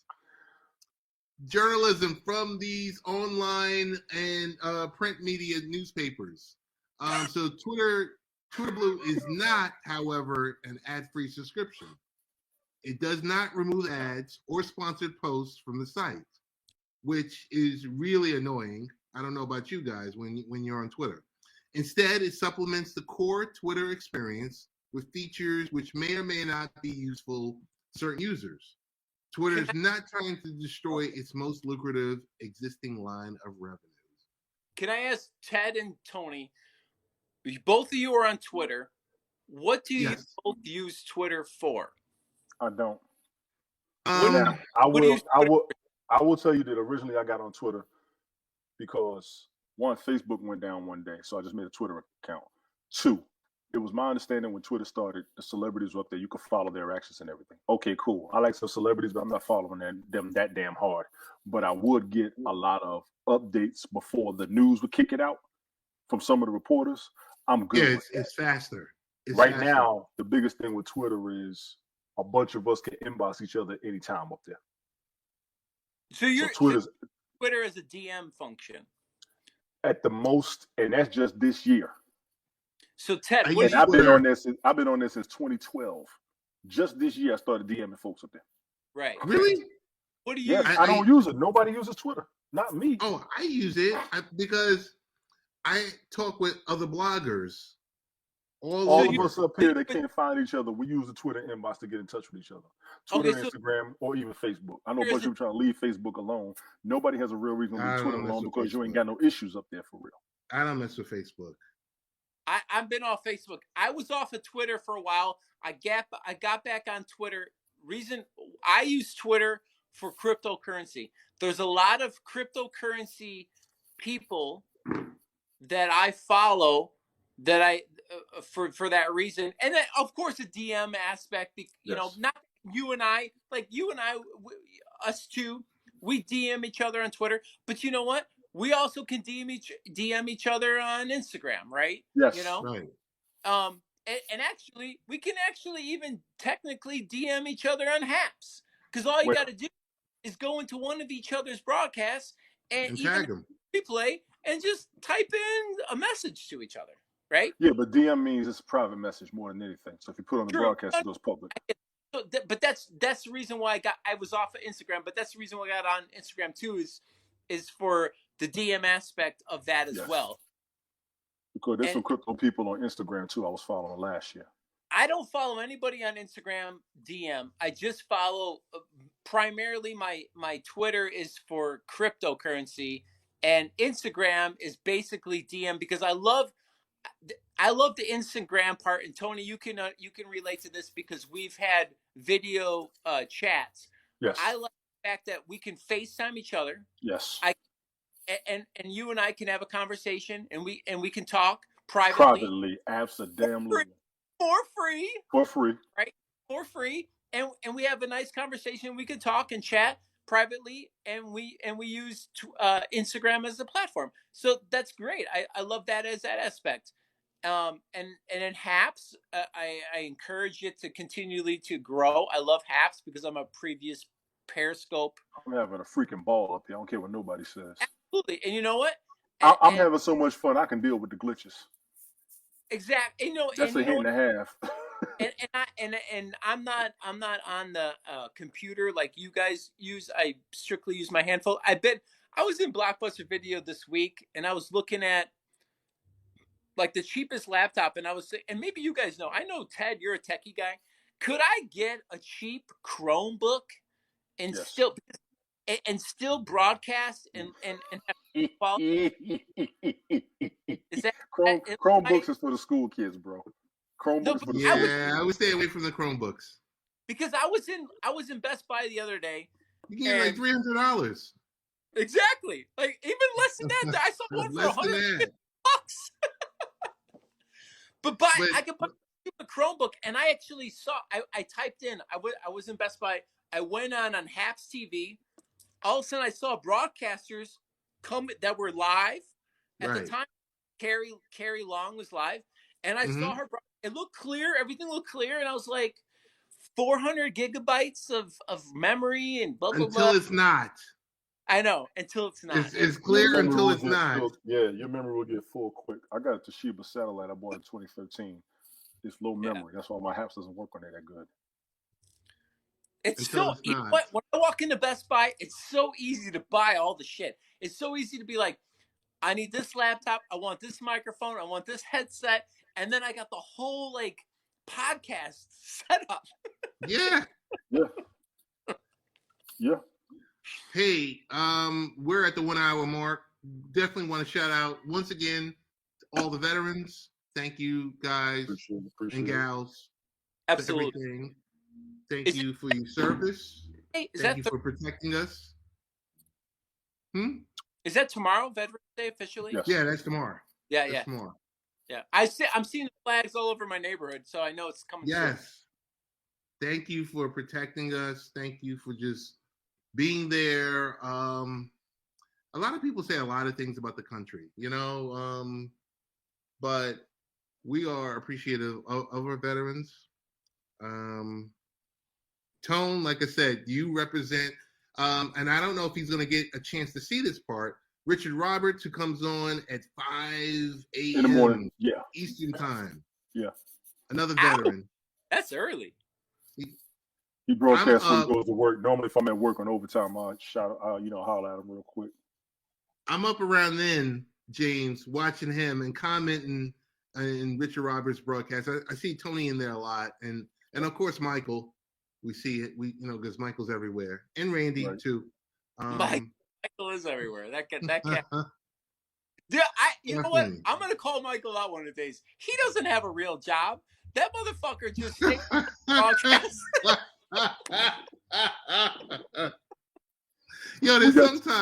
Journalism from these online and print media newspapers. So Twitter Blue is not, however, an ad-free subscription. It does not remove ads or sponsored posts from the site, which is really annoying. I don't know about you guys when you're on Twitter. Instead, it supplements the core Twitter experience with features which may or may not be useful to certain users. Twitter is not trying to destroy its most lucrative existing line of revenues. Can I ask Ted and Tony, both of you are on Twitter. What do you both use Twitter for? I don't. Now, I will tell you that originally I got on Twitter because one, Facebook went down one day, so I just made a Twitter account. Two, it was my understanding when Twitter started, the celebrities were up there. You could follow their actions and everything. Okay, cool. I like some celebrities, but I'm not following them that damn hard. But I would get a lot of updates before the news would kick it out from some of the reporters. I'm good. Yeah, it's faster. Right now, the biggest thing with Twitter is a bunch of us can inbox each other anytime up there. So Twitter is a DM function. At the most, and that's just this year. So Ted, I've been on this since 2012. Just this year, I started DMing folks up there. Right. Really? What do you? Yes, I don't use it. Nobody uses Twitter. Not me. Oh, I use it because I talk with other bloggers. All of us up here that can't find each other, we use the Twitter inbox to get in touch with each other. Twitter, Instagram, or even Facebook. I know a bunch of people trying to leave Facebook alone. Nobody has a real reason to leave Twitter alone because you ain't got no issues up there for real. I don't mess with Facebook. I've been off Facebook. I was off of Twitter for a while. I got back on Twitter. Reason I use Twitter for cryptocurrency. There's a lot of cryptocurrency people that I follow that I for that reason, and then of course the DM aspect. You know, not you and I, us two, we DM each other on Twitter. But you know what? We also can DM each other on Instagram, right? Yes. You know, right. And actually, we can even technically DM each other on Haps, because all you got to do is go into one of each other's broadcasts and tag them, replay, and just type in a message to each other, right? Yeah, but DM means it's a private message more than anything. So if you put it on the broadcast, it goes public. But that's the reason why I was off of Instagram. But that's the reason why I got on Instagram too, is for the DM aspect of that as well. Because there's some crypto people on Instagram too. I was following last year. I don't follow anybody on Instagram DM. I just follow primarily my Twitter is for cryptocurrency, and Instagram is basically DM because I love the Instagram part. And Tony, you can relate to this because we've had video chats. Yes. I like the fact that we can FaceTime each other. Yes. and you and I can have a conversation, and we can talk privately Privately, absolutely. for free, For free. right? For free, and we have a nice conversation. We can talk and chat privately, and we use Instagram as a platform. So that's great. I love that as that aspect. And in Haps, I encourage it to continually to grow. I love Haps because I'm a previous Periscope. I'm having a freaking ball up here. I don't care what nobody says. Absolutely, and you know what? I'm having so much fun. I can deal with the glitches. Exactly. That's a hint and a half. and I'm not on the computer like you guys use. I strictly use my handphone. I bet I was in Blockbuster Video this week, and I was looking at like the cheapest laptop, and I was, and maybe you guys know. I know, Ted, you're a techie guy. Could I get a cheap Chromebook and Yes. still broadcast and have quality? Is that Chromebooks is for the school kids, bro. Chromebooks for the school kids. I would stay away from the Chromebooks. Because I was in Best Buy the other day. You can get like $300. Exactly. Like even less than that. I saw one for $150. But I could buy a Chromebook, and I actually saw. I typed in. I was in Best Buy. I went on Haps TV. All of a sudden, I saw broadcasters come that were live at the time. Carrie Long was live, and I saw her. It looked clear. Everything looked clear, and I was like, 400 gigabytes of memory and blah blah blah. Until it's not. I know. Until it's not. It's clear until it's not. Yeah, your memory will get full quick. I got a Toshiba satellite I bought in 2015. It's low memory. That's why my Haps doesn't work on it that good. It's so, you know what? When I walk into Best Buy, it's so easy to buy all the shit. It's so easy to be like, I need this laptop. I want this microphone. I want this headset. And then I got the whole like podcast set up. Yeah. Hey, we're at the 1 hour mark. Definitely want to shout out once again to all the veterans. Thank you, guys and gals. Absolutely. For everything. Thank you for your service. Hey, Thank you for protecting us. Is that tomorrow, Veterans Day, officially? Yes. Yeah, that's tomorrow. Yeah. Tomorrow. Yeah, I'm seeing the flags all over my neighborhood, so I know it's coming. Yes. Soon. Thank you for protecting us. Thank you for just being there. A lot of people say a lot of things about the country, but we are appreciative of our veterans. Tone, like I said, you represent, and I don't know if he's going to get a chance to see this part, Richard Roberts, who comes on at 5 a.m. in the morning, Eastern time. Yeah. Another veteran. That's early. He broadcasts when he goes to work. Normally, if I'm at work on overtime, I'll holler at him real quick. I'm up around then, James, watching him and commenting in Richard Roberts' broadcast. I see Tony in there a lot, and of course Michael. We see it. Because Michael's everywhere, and Randy too. Michael is everywhere. That cat. Yeah, you know what? I'm gonna call Michael out one of the days. He doesn't have a real job. That motherfucker just stays on the broadcast.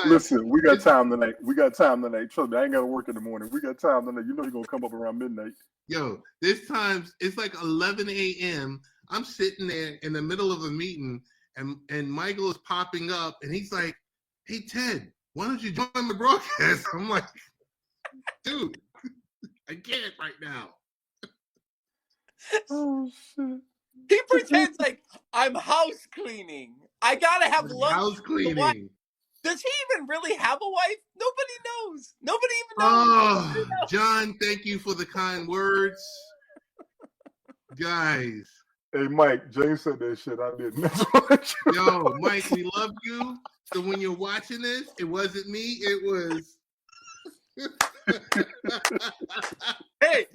Listen, we got time tonight. Trust me, I ain't got to work in the morning. We got time tonight. You know you're going to come up around midnight. Yo, this time, it's like 11 a.m. I'm sitting there in the middle of a meeting, and Michael is popping up, and he's like, hey, Ted, why don't you join the broadcast? I'm like, dude, I can't right now. Oh, shit. He pretends like I'm house cleaning. I gotta have lunch. House cleaning. Does he even really have a wife? Nobody knows. Nobody even knows. Oh, John, thank you for the kind words. Guys. Hey, Mike, James said that shit. I didn't. Yo, Mike, we love you. So when you're watching this, it wasn't me. It was. Hey,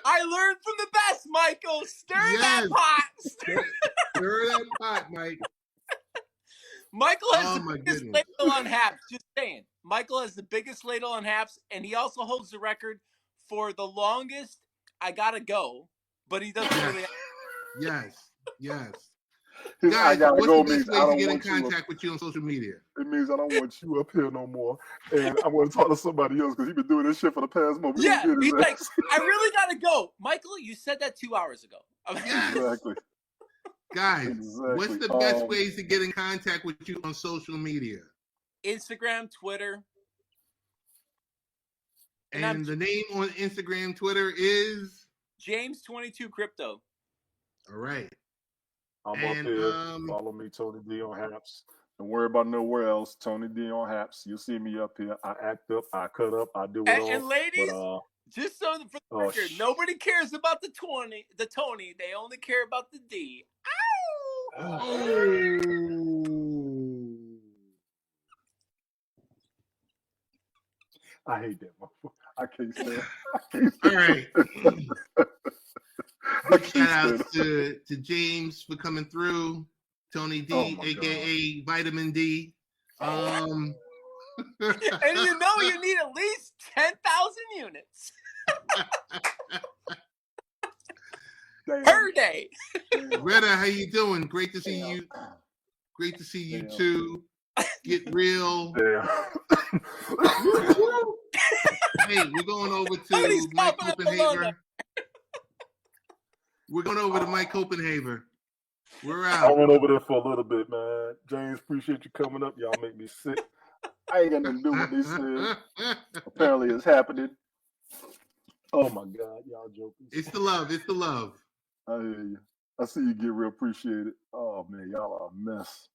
I learned from the best, Michael. Stir that pot. Stir that pot, Mike. Michael has the biggest ladle on Haps. Just saying. Michael has the biggest ladle on Haps, and he also holds the record for the longest I gotta go, but he doesn't really. Yes. Guys, gotta what's go the best means I ways to don't get in want you. contact with you on social media? It means I don't want you up here no more, and I'm going to talk to somebody else because he's been doing this shit for the past month. Yeah, he's like, I really gotta go. Michael, you said that 2 hours ago. Yes. Exactly. Guys, Exactly. what's the best ways to get in contact with you on social media? Instagram, Twitter. And the name on Instagram, Twitter is James22 Crypto. All right. I'm up here. Follow me, Tony D on Haps. Don't worry about nowhere else. Tony D on Haps. You'll see me up here. I act up. I cut up. I do it all. And ladies, but, just so for the record, nobody cares about the Tony. They only care about the D. Ow! I hate that motherfucker. I can't stand it. All right. Big shout out to James for coming through. Tony D, aka Vitamin D. And you know you need at least 10,000 units per day. Retta, how you doing? Great to see you. Great to see you too. Get real. Hey, we're going over to Mike Copenhaver. We're going over to Mike Copenhaver. We're out. I went over there for a little bit, man. James, appreciate you coming up. Y'all make me sick. I ain't got nothing to do with this. Apparently it's happening. Oh my God, y'all joking. It's the love. It's the love. I hear you. I see you get real appreciated. Oh man, y'all are a mess.